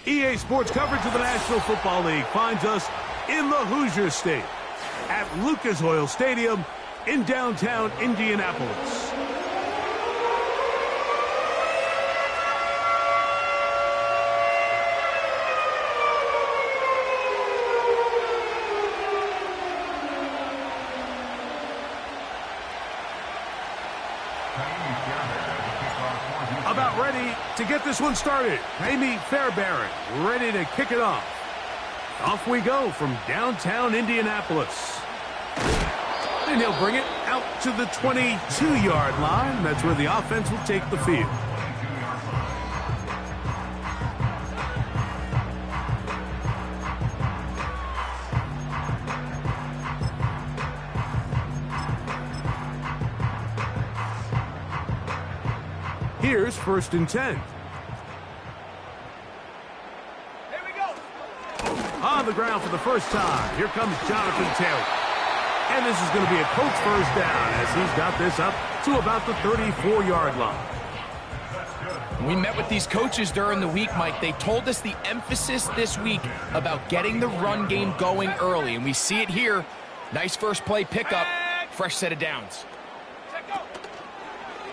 EA Sports coverage of the National Football League finds us in the Hoosier State at Lucas Oil Stadium in downtown Indianapolis. About ready to get this one started. Amy Fairbairn ready to kick it off. Off we go from downtown Indianapolis. And he'll bring it out to the 22-yard line. That's where the offense will take the field. Here's 1st and 10. Here we go. On the ground for the first time. Here comes Jonathan Taylor. And this is going to be a coach first down as he's got this up to about the 34-yard line. We met with these coaches during the week, Mike. They told us the emphasis this week about getting the run game going early, and we see it here. Nice first play pickup, fresh set of downs.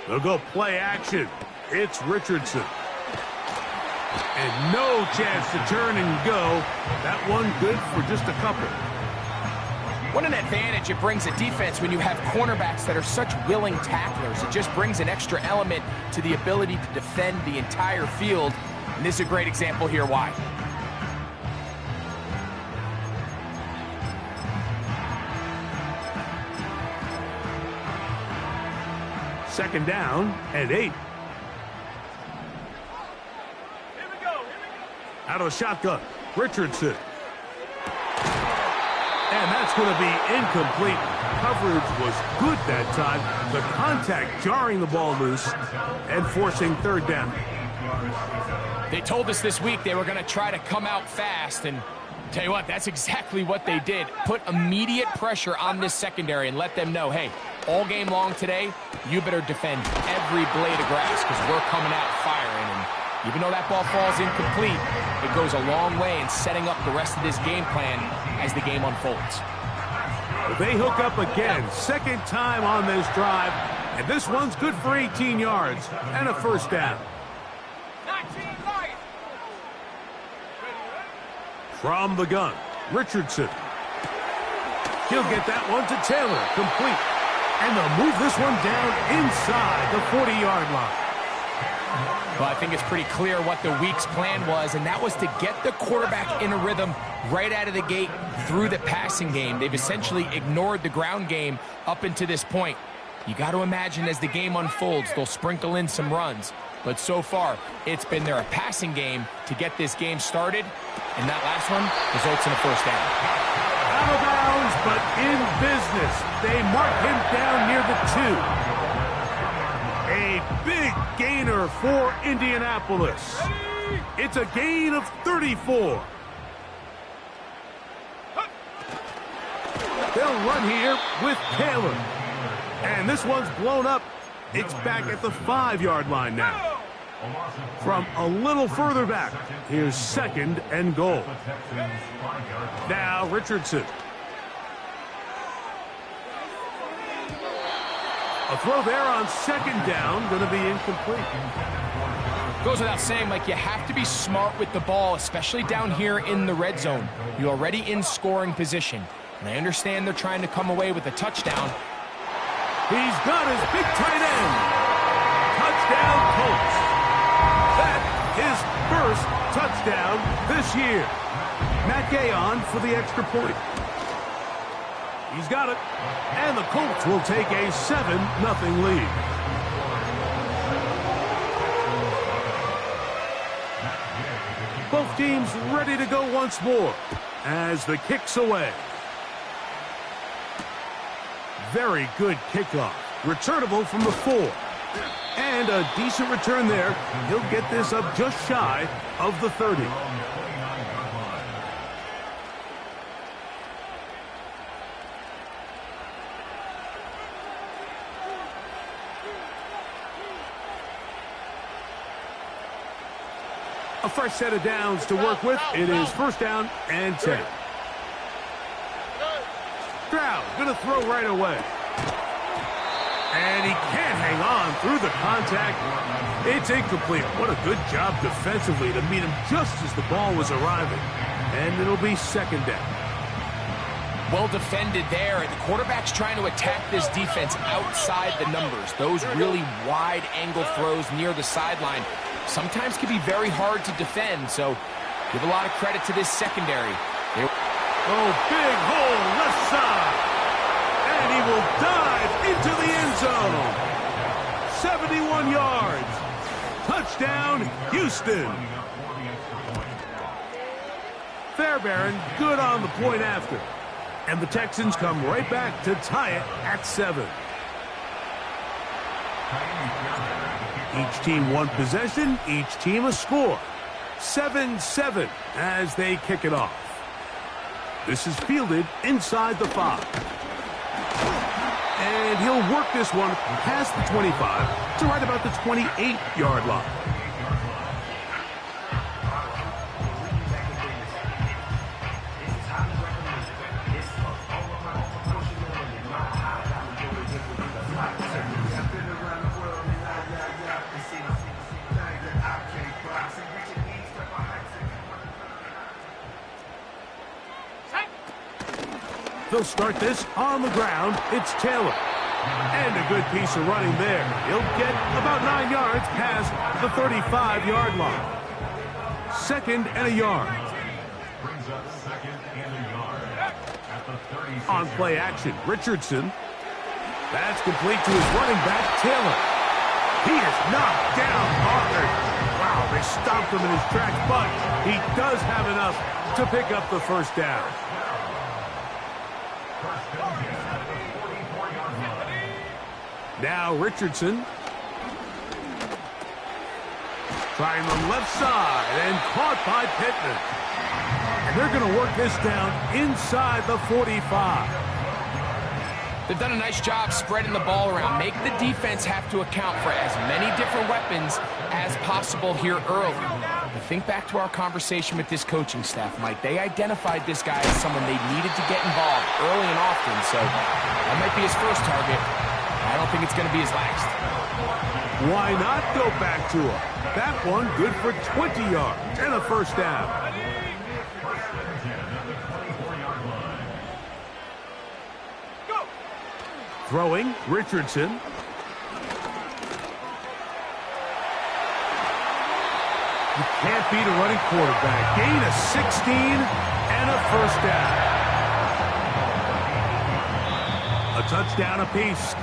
They'll go play action. It's Richardson. And no chance to turn and go. That one good for just a couple. What an advantage it brings a defense when you have cornerbacks that are such willing tacklers. It just brings an extra element to the ability to defend the entire field. And this is a great example here why. Second down and 8. Here we go. Out of the shotgun, Richardson. And that's going to be incomplete. Coverage was good that time. The contact jarring the ball loose and forcing 3rd down. They told us this week they were going to try to come out fast, and tell you what, that's exactly what they did. Put immediate pressure on this secondary and let them know, hey, all game long today, you better defend every blade of grass because we're coming out firing. And even though that ball falls incomplete, it goes a long way in setting up the rest of this game plan as the game unfolds. They hook up again, second time on this drive, and this one's good for 18 yards and a 1st down. 19 Lions. From the gun, Richardson. He'll get that one to Taylor, complete. And they'll move this one down inside the 40-yard line. Well, I think it's pretty clear what the week's plan was, and that was to get the quarterback in a rhythm right out of the gate through the passing game. They've essentially ignored the ground game up until this point. You got to imagine as the game unfolds, they'll sprinkle in some runs. But so far, it's been their passing game to get this game started, and that last one results in a 1st down. Out of bounds, but in business. They mark him down near the 2. A big gainer for Indianapolis. It's a gain of 34. They'll run here with Taylor. And this one's blown up. It's back at the 5-yard line now. From a little further back, here's 2nd and goal. Now Richardson. A throw there on 2nd down, going to be incomplete. Goes without saying, Mike, you have to be smart with the ball, especially down here in the red zone. You're already in scoring position. And I understand they're trying to come away with a touchdown. He's got his big tight end. Touchdown, Colts. That's his 1st touchdown this year. Matt Gay on for the extra point. He's got it. And the Colts will take a 7-0 lead. Both teams ready to go once more as the kick's away. Very good kickoff. Returnable from the 4. And a decent return there. He'll get this up just shy of the 30. A fresh set of downs to work with. It is first down and 10. Stroud going to throw right away. And he can't hang on through the contact. It's incomplete. What a good job defensively to meet him just as the ball was arriving. And it'll be second down. Well defended there. The quarterback's trying to attack this defense outside the numbers. Those really wide angle throws near the sideline sometimes can be very hard to defend. So give a lot of credit to this secondary. Oh, big hole left side. And he will dive into the end zone. 71 yards. Touchdown, Houston. Fairbairn good on the point after. And the Texans come right back to tie it at 7. Each team one possession, each team a score. 7-7 as they kick it off. This is fielded inside the 5. And he'll work this one past the 25 to right about the 28-yard line. They'll start this on the ground. It's Taylor. And a good piece of running there. He'll get about 9 yards past the 35-yard line. Second and a yard. On play action, Richardson. That's complete to his running back, Taylor. He is knocked down hard. Wow, they stopped him in his tracks, but he does have enough to pick up the first down. Now Richardson. Trying the left side and caught by Pittman. And they're going to work this down inside the 45. They've done a nice job spreading the ball around. Make the defense have to account for as many different weapons as possible here early. But think back to our conversation with this coaching staff, Mike. They identified this guy as someone they needed to get involved early and often. So that might be his first target. I don't think it's going to be his last. Why not go back to him? That one good for 20 yards and a first down. Throwing, Richardson. You can't beat a running quarterback. Gain of 16 and a first down. A touchdown apiece.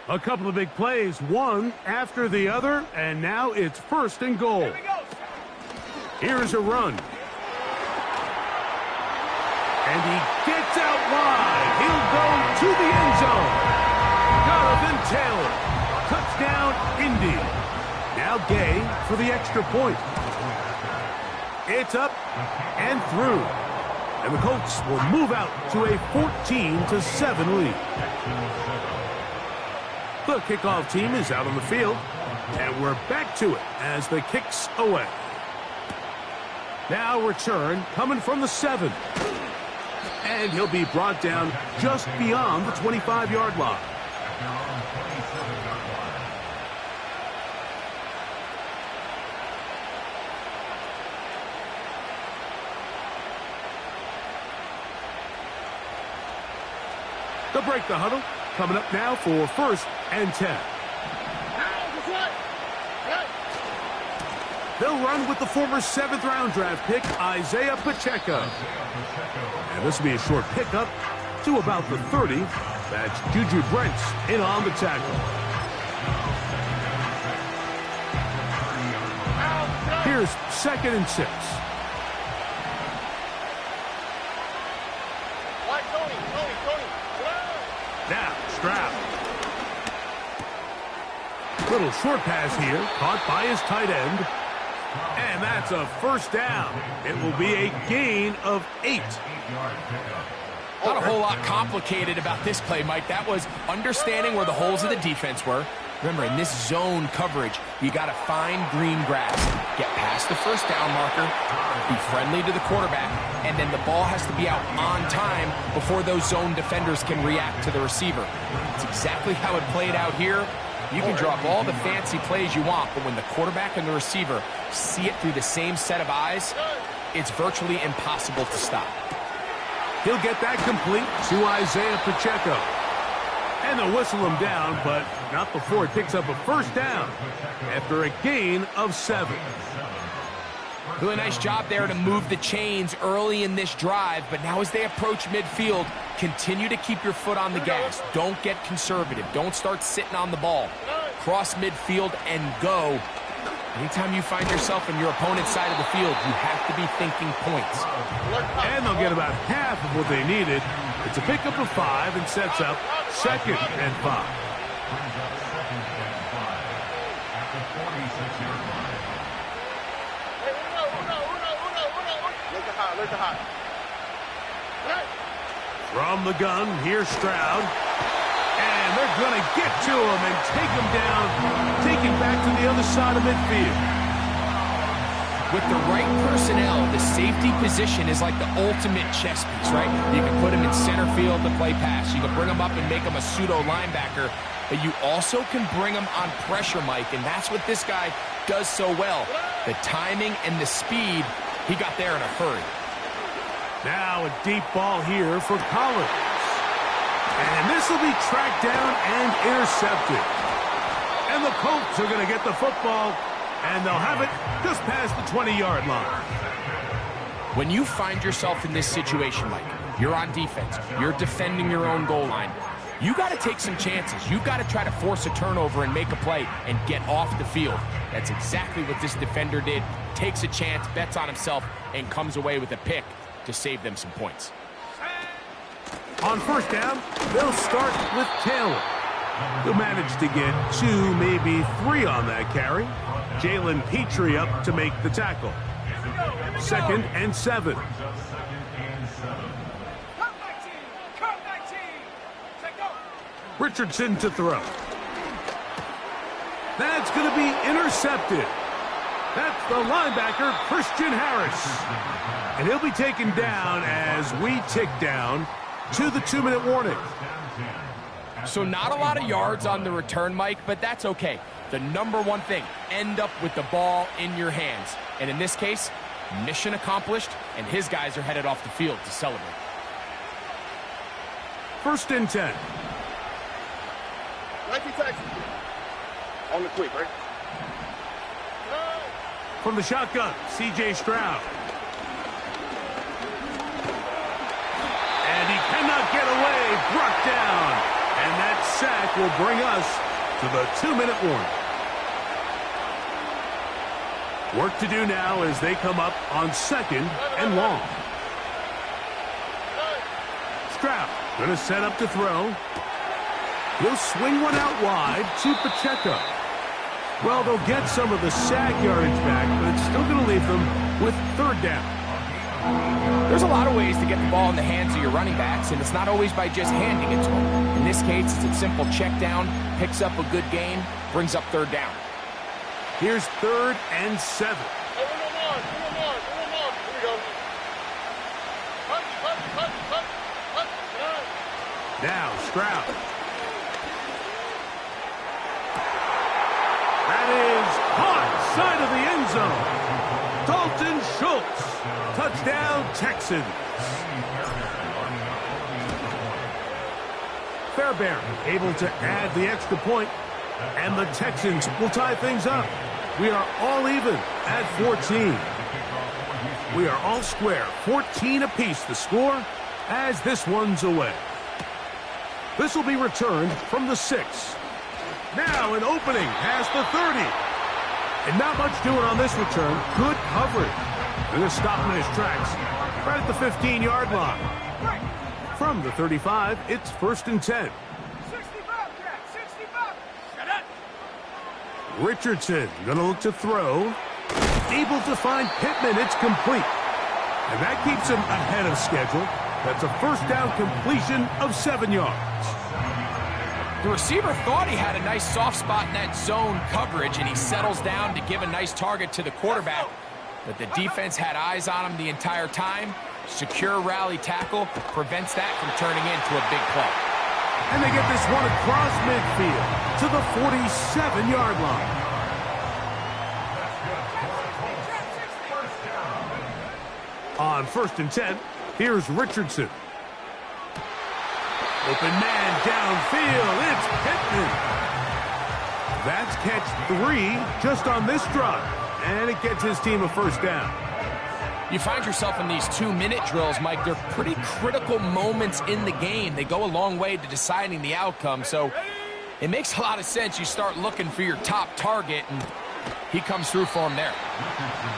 A couple of big plays, one after the other, and now it's first and goal. Here's a run. And he gets out wide. He'll go to the end zone. Jonathan Taylor. Touchdown, Indy. Now Gay for the extra point. It's up and through. And the Colts will move out to a 14-7 lead. The kickoff team is out on the field, and we're back to it as the kick's away. Now return coming from the 7. And he'll be brought down just beyond the 25-yard line. They'll break the huddle. Coming up now for first and 10. They'll run with the former 7th-round draft pick, Isaiah Pacheco. And this will be a short pickup to about the 30. That's Juju Brents in on the tackle. Here's second and 6. Now, Stroud. Little short pass here, caught by his tight end. And that's a first down. It will be a gain of 8. Not a whole lot complicated about this play, Mike. That was understanding where the holes of the defense were. Remember, in this zone coverage, you got to find green grass, get past the first down marker, be friendly to the quarterback, and then the ball has to be out on time before those zone defenders can react to the receiver. It's exactly how it played out here. You can draw up all the fancy plays you want, but when the quarterback and the receiver see it through the same set of eyes, it's virtually impossible to stop. He'll get that complete to Isaiah Pacheco. And they'll whistle him down, but not before he picks up a first down after a gain of 7. Really nice job there to move the chains early in this drive, but now as they approach midfield, continue to keep your foot on the gas. Don't get conservative. Don't start sitting on the ball. Cross midfield and go. Anytime you find yourself in your opponent's side of the field, you have to be thinking points. And they'll get about half of what they needed. It's a pickup of 5 and sets up 2nd and 5. From the gun, here's Stroud. And they're going to get to him and take him down, take him back to the other side of midfield. With the right personnel, the safety position is like the ultimate chess piece, right? You can put him in center field to play pass. You can bring him up and make him a pseudo linebacker. But you also can bring him on pressure, Mike, and that's what this guy does so well. The timing and the speed, he got there in a hurry. Now a deep ball here for Collins. And this will be tracked down and intercepted. And the Colts are going to get the football, and they'll have it just past the 20-yard line. When you find yourself in this situation, Mike, you're on defense, you're defending your own goal line, you got to take some chances. You've got to try to force a turnover and make a play and get off the field. That's exactly what this defender did. Takes a chance, bets on himself, and comes away with a pick to save them some points. On first down, they'll start with Taylor. He'll manage to get 2, maybe 3 on that carry. Jalen Petrie up to make the tackle. 2nd and 7. Richardson to throw. That's going to be intercepted. That's the linebacker, Christian Harris. And he'll be taken down as we tick down to the 2-minute warning. So not a lot of yards on the return, Mike, but that's okay. The number one thing, end up with the ball in your hands. And in this case, mission accomplished, and his guys are headed off the field to celebrate. 1st and 10. On the quick, right? From the shotgun, C.J. Stroud. And he cannot get away, brought down. And that sack will bring us to the 2-minute warning. Work to do now as they come up on 2nd and long. Stroud going to set up to throw. He'll swing one out wide to Pacheco. Well, they'll get some of the sack yardage back, but it's still going to leave them with 3rd down. There's a lot of ways to get the ball in the hands of your running backs, and it's not always by just handing it to them. In this case, it's a simple check down, picks up a good gain, brings up 3rd down. Here's 3rd and 7. Here we go. Now Stroud. That is caught side of the end zone. Dalton Schultz. Touchdown, Texans. Fairbairn able to add the extra point, and the Texans will tie things up. We are all even at 14. We are all square, 14 apiece the score as this one's away. This will be returned from the 6. Now an opening past the 30. And not much doing on this return. Good coverage. And they're stopping in his tracks right at the 15-yard line. From the 35, it's 1st and 10. 65, Jack, 65. Shut up. Richardson going to look to throw. able to find Pittman. It's complete. And that keeps him ahead of schedule. That's a first down completion of 7 yards. The receiver thought he had a nice soft spot in that zone coverage, and he settles down to give a nice target to the quarterback. But the defense had eyes on him the entire time. Secure rally tackle prevents that from turning into a big play. And they get this one across midfield to the 47-yard line. On 1st and 10, here's Richardson. Open man downfield. It's Pittman. That's catch 3 just on this drive. And it gets his team a first down. You find yourself in these 2-minute drills, Mike. They're pretty critical moments in the game. They go a long way to deciding the outcome. So it makes a lot of sense. You start looking for your top target, and he comes through for him there.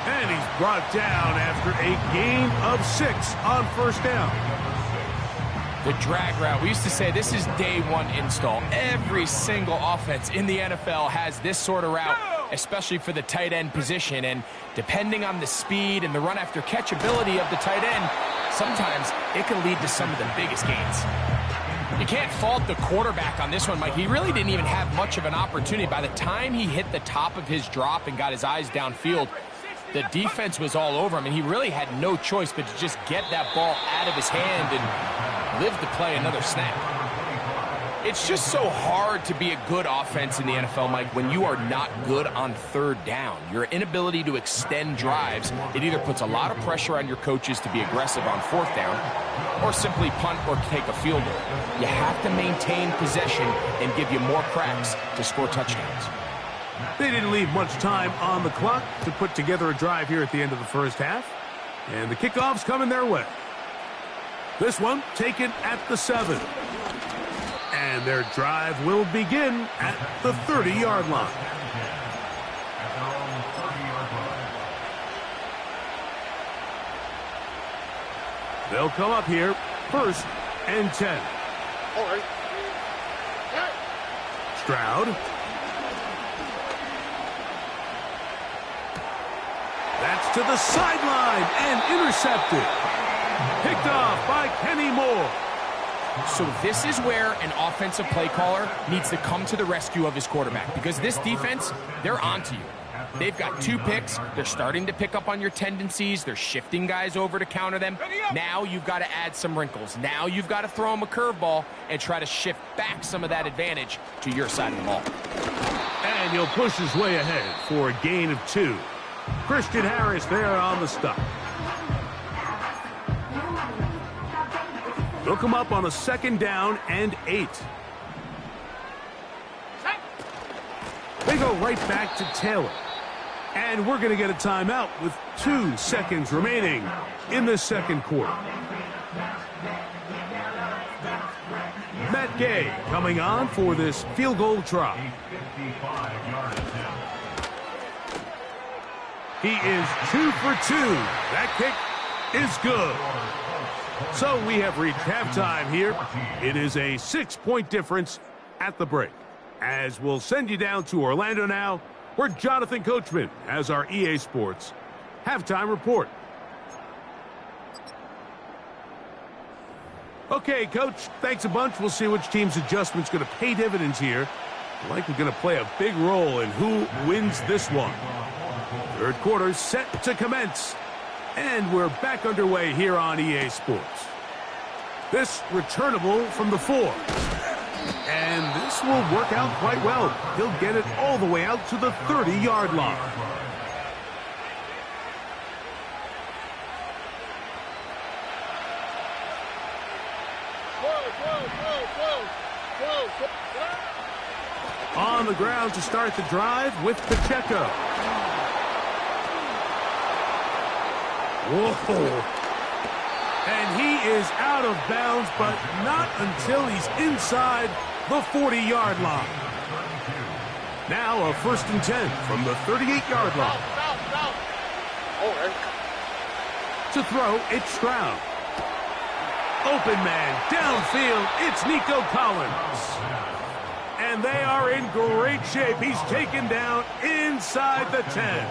And he's brought down after a gain of 6 on first down. The drag route. We used to say this is day one install. Every single offense in the NFL has this sort of route, especially for the tight end position. And depending on the speed and the run after catch ability of the tight end, sometimes it can lead to some of the biggest gains. You can't fault the quarterback on this one, Mike. He really didn't even have much of an opportunity. By the time he hit the top of his drop and got his eyes downfield, the defense was all over him, and he really had no choice but to just get that ball out of his hand and live to play another snap. It's just so hard to be a good offense in the NFL, Mike, when you are not good on 3rd down. Your inability to extend drives, it either puts a lot of pressure on your coaches to be aggressive on 4th down or simply punt or take a field goal. You have to maintain possession and give you more cracks to score touchdowns. They didn't leave much time on the clock to put together a drive here at the end of the first half. And the kickoff's coming their way. This one taken at the 7. And their drive will begin at the 30-yard line. They'll come up here, 1st and 10. All right. Stroud. That's to the sideline and intercepted. Picked off by Kenny Moore. So this is where an offensive play caller needs to come to the rescue of his quarterback, because this defense, they're onto you. They've got 2 picks. They're starting to pick up on your tendencies. They're shifting guys over to counter them. Now you've got to add some wrinkles. Now you've got to throw them a curveball and try to shift back some of that advantage to your side of the ball. And he'll push his way ahead for a gain of 2. Christian Harris there on the stop. They'll come up on a 2nd down and 8. They go right back to Taylor. And we're going to get a timeout with 2 seconds remaining in the 2nd quarter. Matt Gay coming on for this field goal try. He is 2 for 2. That kick is good. So we have reached halftime here. It is a 6-point difference at the break. As we'll send you down to Orlando now, where Jonathan Coachman has our EA Sports halftime report. Okay, Coach, thanks a bunch. We'll see which team's adjustment's going to pay dividends here. Likely going to play a big role in who wins this one. 3rd quarter set to commence. And we're back underway here on EA Sports. This returnable from the 4. And this will work out quite well. He'll get it all the way out to the 30-yard line. On the ground to start the drive with Pacheco. Whoa. And he is out of bounds, but not until he's inside the 40-yard line. Now a 1st and 10 from the 38-yard line. All right. To throw, it's Stroud. Open man, downfield, it's Nico Collins. And they are in great shape. He's taken down inside the 10.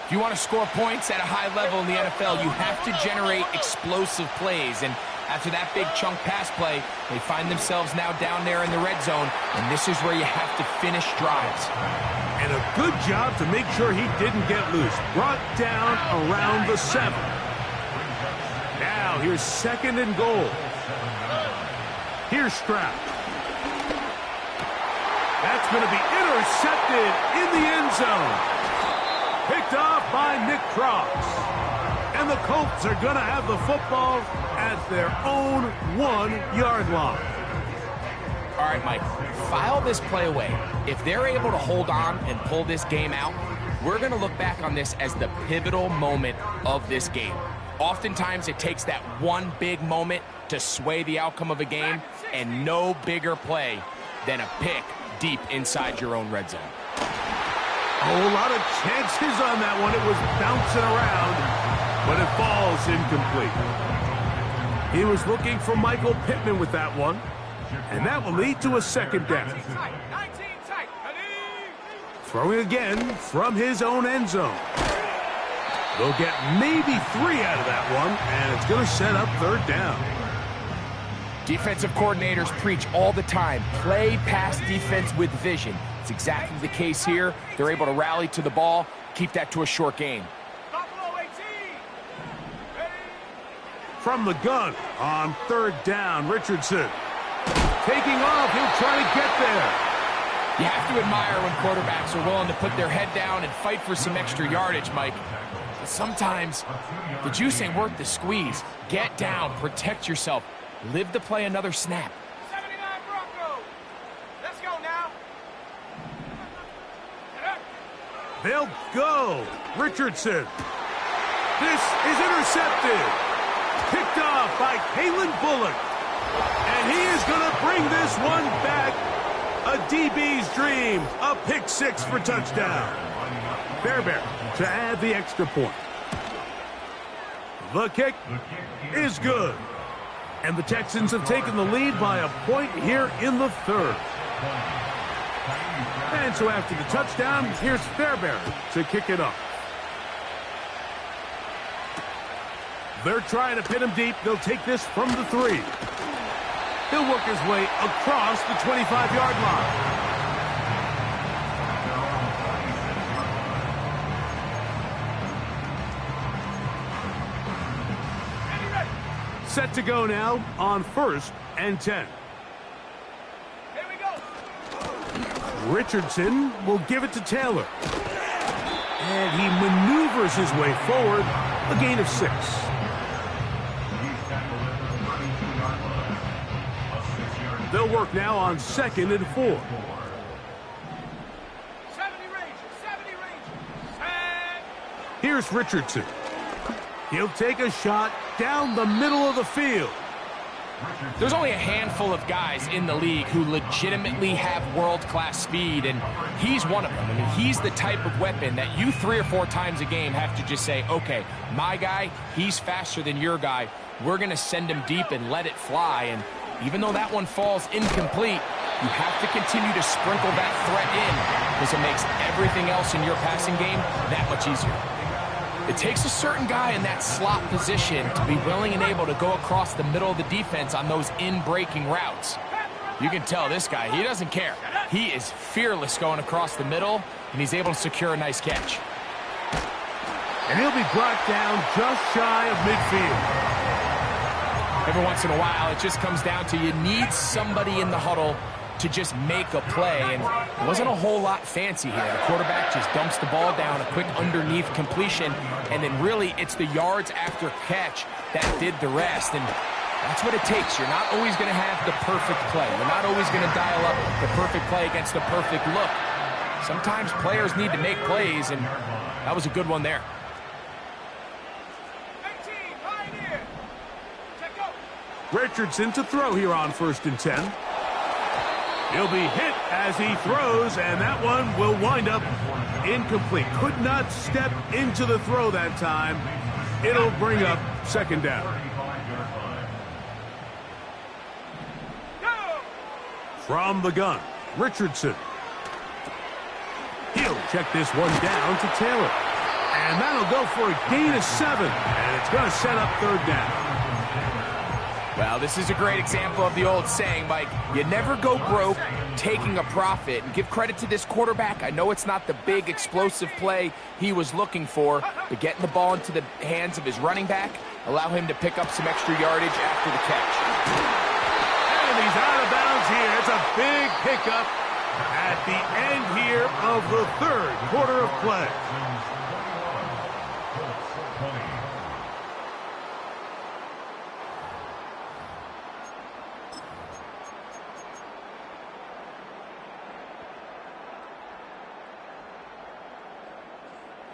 If you want to score points at a high level in the NFL, you have to generate explosive plays. And after that big chunk pass play, they find themselves now down there in the red zone, and this is where you have to finish drives. And a good job to make sure he didn't get loose. Brought down around the 7. Now here's 2nd and goal. Here's Stroud. That's going to be intercepted in the end zone. Picked off by Nick Cross. And the Colts are going to have the football at their own 1-yard line. All right, Mike, file this play away. If they're able to hold on and pull this game out, we're going to look back on this as the pivotal moment of this game. Oftentimes, it takes that one big moment to sway the outcome of a game, and no bigger play than a pick deep inside your own red zone. A whole lot of chances on that one. It was bouncing around, but it falls incomplete. He was looking for Michael Pittman with that one, and that will lead to a 2nd down. Throwing again from his own end zone. They'll get maybe 3 out of that one, and it's going to set up 3rd down. Defensive coordinators preach all the time, play pass defense with vision. It's exactly the case here. They're able to rally to the ball, keep that to a short game. From the gun on 3rd down, Richardson. Taking off, he'll try to get there. You have to admire when quarterbacks are willing to put their head down and fight for some extra yardage, Mike. But sometimes the juice ain't worth the squeeze. Get down, protect yourself. Live to play another snap. 79 Broncos. Let's go now. They'll go. Richardson. This is intercepted. Picked off by Kalen Bullock. And he is going to bring this one back. A DB's dream. A pick 6 for touchdown. Fairbairn to add the extra point. The kick is good. And the Texans have taken the lead by a point here in the 3rd. And so after the touchdown, here's Fairbairn to kick it up. They're trying to pin him deep. They'll take this from the 3. He'll work his way across the 25-yard line. Set to go now on 1st and 10. Here we go. Richardson will give it to Taylor. And he maneuvers his way forward, a gain of 6. They'll work now on 2nd and 4. 70 Rangers. Set. Here's Richardson. He'll take a shot down the middle of the field. There's only a handful of guys in the league who legitimately have world-class speed, and he's one of them. I mean, he's the type of weapon that you 3 or 4 times a game have to just say, okay, my guy, he's faster than your guy. We're going to send him deep and let it fly. And even though that one falls incomplete, you have to continue to sprinkle that threat in because it makes everything else in your passing game that much easier. It takes a certain guy in that slot position to be willing and able to go across the middle of the defense on those in-breaking routes. You can tell this guy, he doesn't care. He is fearless going across the middle, and he's able to secure a nice catch. And he'll be brought down just shy of midfield. Every once in a while, it just comes down to you need somebody in the huddle to just make a play, and it wasn't a whole lot fancy here. The quarterback just dumps the ball down, a quick underneath completion, and then really it's the yards after catch that did the rest, and that's what it takes. You're not always going to have the perfect play. You're not always going to dial up the perfect play against the perfect look. Sometimes players need to make plays, and that was a good one there. 18, Pioneer. Check go. Richardson to throw here on 1st and 10. He'll be hit as he throws, and that one will wind up incomplete. Could not step into the throw that time. It'll bring up 2nd down. Go. From the gun, Richardson. He'll check this one down to Taylor. And that'll go for a gain of 7. And it's going to set up third down. Well, this is a great example of the old saying, Mike. You never go broke taking a profit. And give credit to this quarterback. I know it's not the big explosive play he was looking for, but getting the ball into the hands of his running back, allow him to pick up some extra yardage after the catch. And he's out of bounds here. It's a big pickup at the end here of the third quarter of play.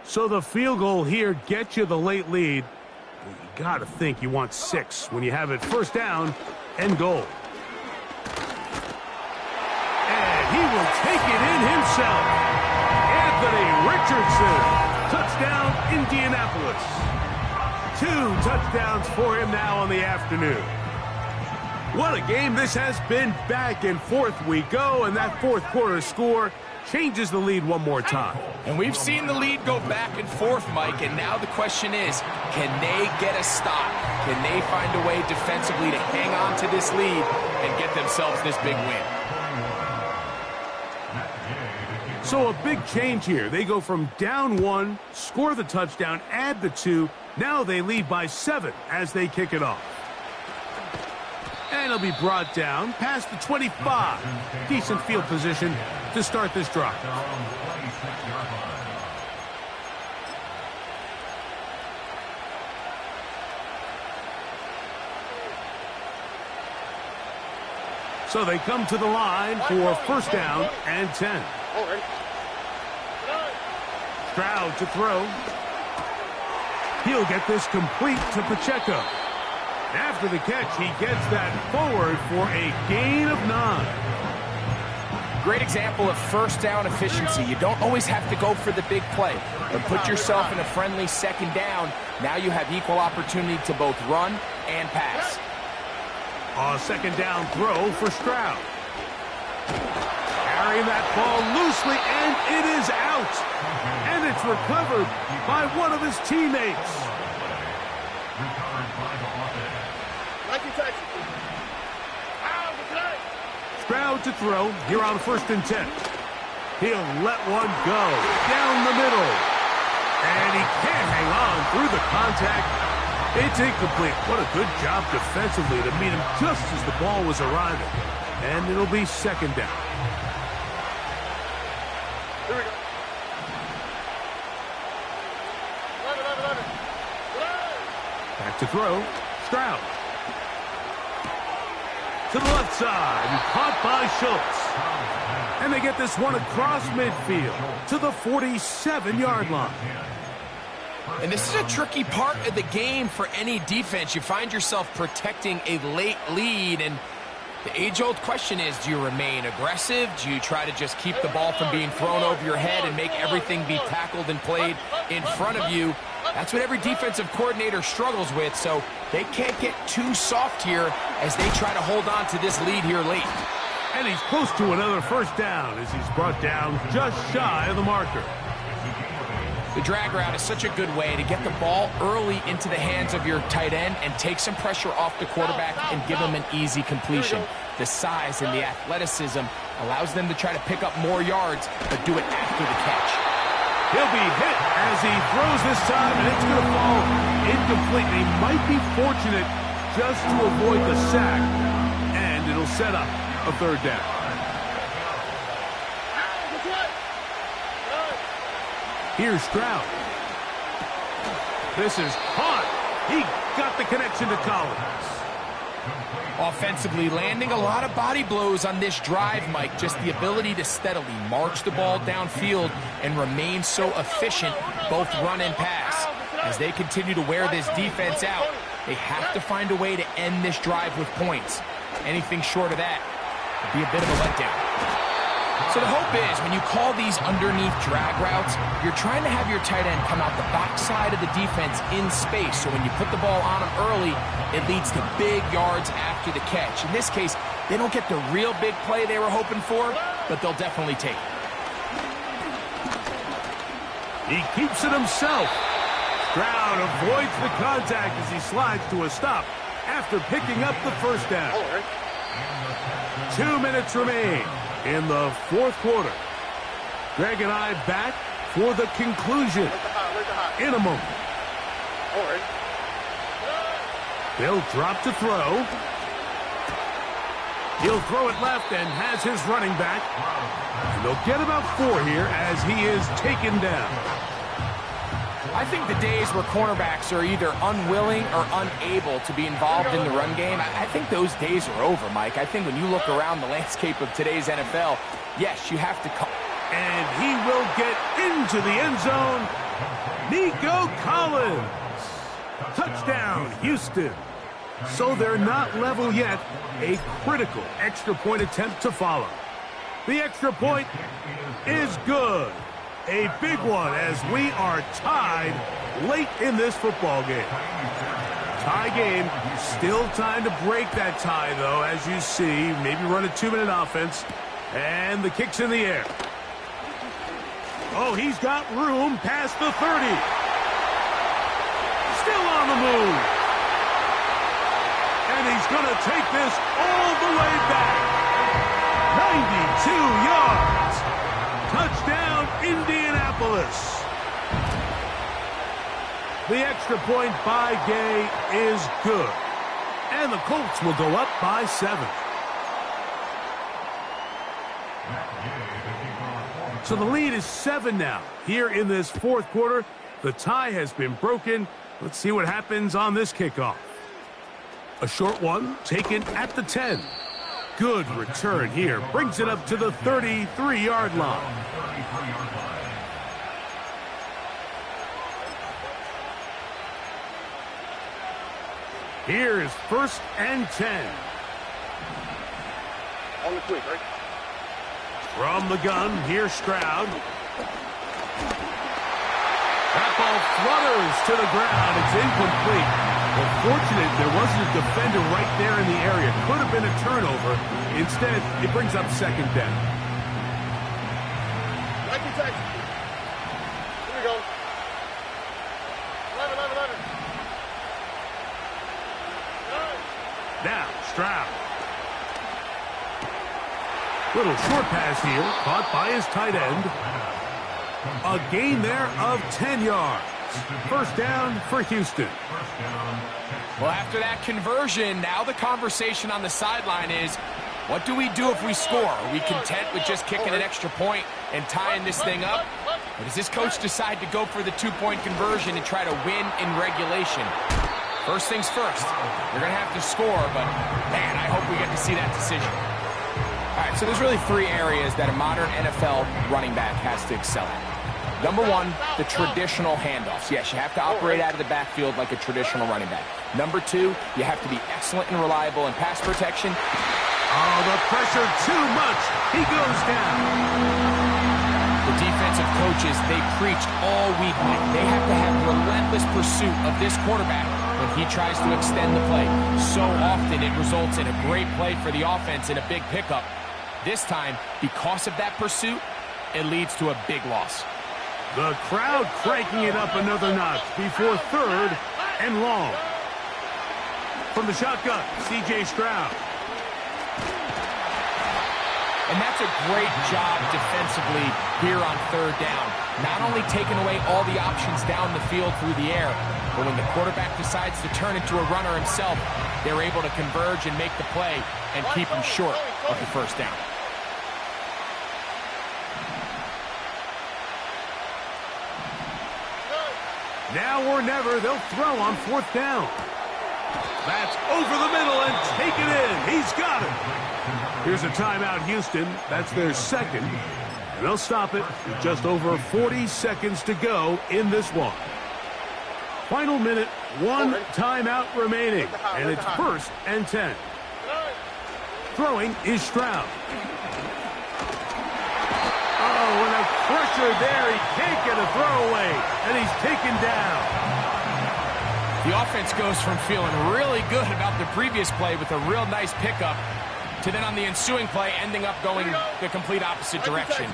So the field goal here gets you the late lead. You got to think you want 6 when you have it first down and goal. And he will take it in himself. Anthony Richardson. Touchdown, Indianapolis. 2 touchdowns for him now on the afternoon. What a game this has been. Back and forth we go, and that fourth quarter score changes the lead one more time. And we've seen the lead go back and forth, Mike, and now the question is, can they get a stop? Can they find a way defensively to hang on to this lead and get themselves this big win? So a big change here. They go from down 1, score the touchdown, add the 2. Now they lead by 7 as they kick it off. And it'll be brought down past the 25. Decent field position to start this drive. So they come to the line for first down and 10. Stroud to throw. He'll get this complete to Pacheco. After the catch, he gets that forward for a gain of 9. Great example of first down efficiency. You don't always have to go for the big play, but put yourself in a friendly second down. Now you have equal opportunity to both run and pass. A second down throw for Stroud. Carrying that ball loosely, and it is out. And it's recovered by one of his teammates. Stroud to throw here on first and 10. He'll let one go down the middle. And he can't hang on through the contact. It's incomplete. What a good job defensively to meet him just as the ball was arriving. And it'll be second down. Here we go. 11. Back to throw. Stroud. To the left side, and caught by Schultz. And they get this one across midfield to the 47-yard line. And this is a tricky part of the game for any defense. You find yourself protecting a late lead, and the age-old question is, do you remain aggressive? Do you try to just keep the ball from being thrown over your head and make everything be tackled and played in front of you? That's what every defensive coordinator struggles with, so they can't get too soft here as they try to hold on to this lead here late. And he's close to another first down as he's brought down just shy of the marker. The drag route is such a good way to get the ball early into the hands of your tight end and take some pressure off the quarterback and give him an easy completion. The size and the athleticism allows them to try to pick up more yards, but do it after the catch. He'll be hit as he throws this time, and it's going to fall incomplete. He might be fortunate just to avoid the sack, and it'll set up a third down. Here's Stroud. This is caught. He got the connection to Collins. Offensively, landing a lot of body blows on this drive, Mike. Just the ability to steadily march the ball downfield and remain so efficient, both run and pass. As they continue to wear this defense out, they have to find a way to end this drive with points. Anything short of that would be a bit of a letdown. So the hope is when you call these underneath drag routes, you're trying to have your tight end come out the backside of the defense in space. So when you put the ball on him early, it leads to big yards after the catch. In this case, they don't get the real big play they were hoping for, but they'll definitely take it. He keeps it himself. Stroud avoids the contact as he slides to a stop after picking up the first down. 2 minutes remain in the fourth quarter. Greg and I back for the conclusion in a moment. They'll drop to throw. He'll throw it left and has his running back. And they'll get about 4 here as he is taken down. I think the days where cornerbacks are either unwilling or unable to be involved in the run game, I think those days are over, Mike. I think when you look around the landscape of today's NFL, yes, you have to come. And he will get into the end zone. Nico Collins. Touchdown, Houston. So they're not level yet. A critical extra point attempt to follow. The extra point is good. A big one as we are tied late in this football game. Tie game. Still time to break that tie, though, as you see. Maybe run a 2-minute offense. And the kick's in the air. Oh, he's got room past the 30. Still on the move. And he's going to take this all the way back. 92 yards. Touchdown, Indianapolis. The extra point by Gay is good. And the Colts will go up by 7. So the lead is 7 now. Here in this fourth quarter, the tie has been broken. Let's see what happens on this kickoff. A short one taken at the 10. Good return here. Brings it up to the 33-yard line. Here is 1st and 10. On the quick, right? From the gun, here's Stroud. That ball flutters to the ground. It's incomplete. Well, fortunate there wasn't a defender right there in the area. Could have been a turnover. Instead, it brings up 2nd down. Here we go. 11. Now, Stroud. Little short pass here, caught by his tight end. A gain there of 10 yards. 1st down for Houston. Well, after that conversion, now the conversation on the sideline is, what do we do if we score? Are we content with just kicking an extra point and tying this thing up? Or does this coach decide to go for the 2-point conversion and try to win in regulation? First things first, we're going to have to score, but man, I hope we get to see that decision. All right, so there's really 3 areas that a modern NFL running back has to excel at. Number 1, the traditional handoffs. Yes, you have to operate out of the backfield like a traditional running back. Number 2, you have to be excellent and reliable in pass protection. Oh, the pressure too much. He goes down. The defensive coaches, they preached all week. They have to have relentless pursuit of this quarterback when he tries to extend the play. So often it results in a great play for the offense and a big pickup. This time, because of that pursuit, it leads to a big loss. The crowd cranking it up another notch before 3rd and long. From the shotgun, C.J. Stroud. And that's a great job defensively here on 3rd down. Not only taking away all the options down the field through the air, but when the quarterback decides to turn into a runner himself, they're able to converge and make the play and keep him short of the 1st down. Now or never, they'll throw on 4th down. That's over the middle and take it in. He's got it. Here's a timeout, Houston. That's their 2nd. And they'll stop it with just over 40 seconds to go in this one. Final minute, 1 timeout remaining. And it's 1st and 10. Throwing is Stroud. Oh, and the pressure there. He can't get a throwaway. And he's taken down. The offense goes from feeling really good about the previous play with a real nice pickup to then on the ensuing play ending up going the complete opposite direction.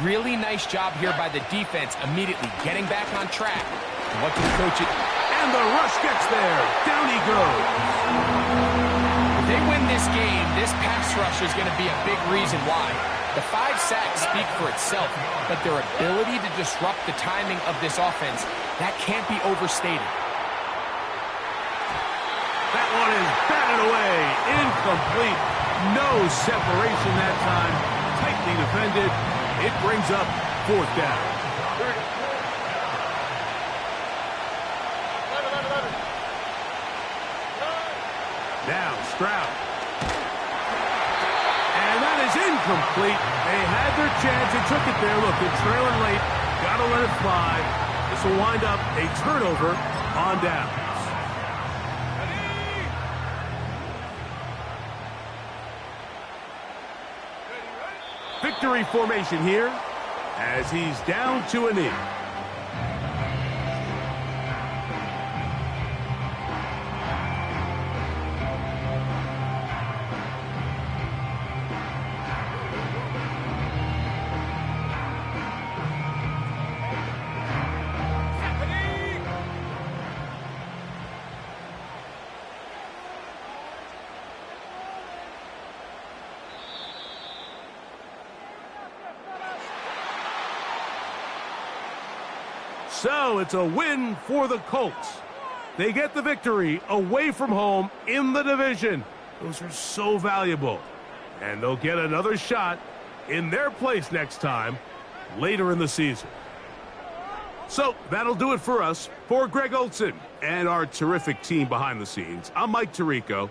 Really nice job here by the defense, immediately getting back on track. And what can the coach do? And the rush gets there. Down he goes. If they win this game, this pass rush is going to be a big reason why. The 5 sacks speak for itself, but their ability to disrupt the timing of this offense, that can't be overstated. That one is batted away. Incomplete. No separation that time. Tightly defended. It brings up 4th down. Now Stroud. And that is incomplete. They had their chance. They took it there. Look, they're trailing late. Got to let it fly. This will wind up a turnover on downs. Victory formation here as he's down to a knee. So it's a win for the Colts. They get the victory away from home in the division. Those are so valuable. And they'll get another shot in their place next time later in the season. So that'll do it for us. For Greg Olson and our terrific team behind the scenes, I'm Mike Tirico.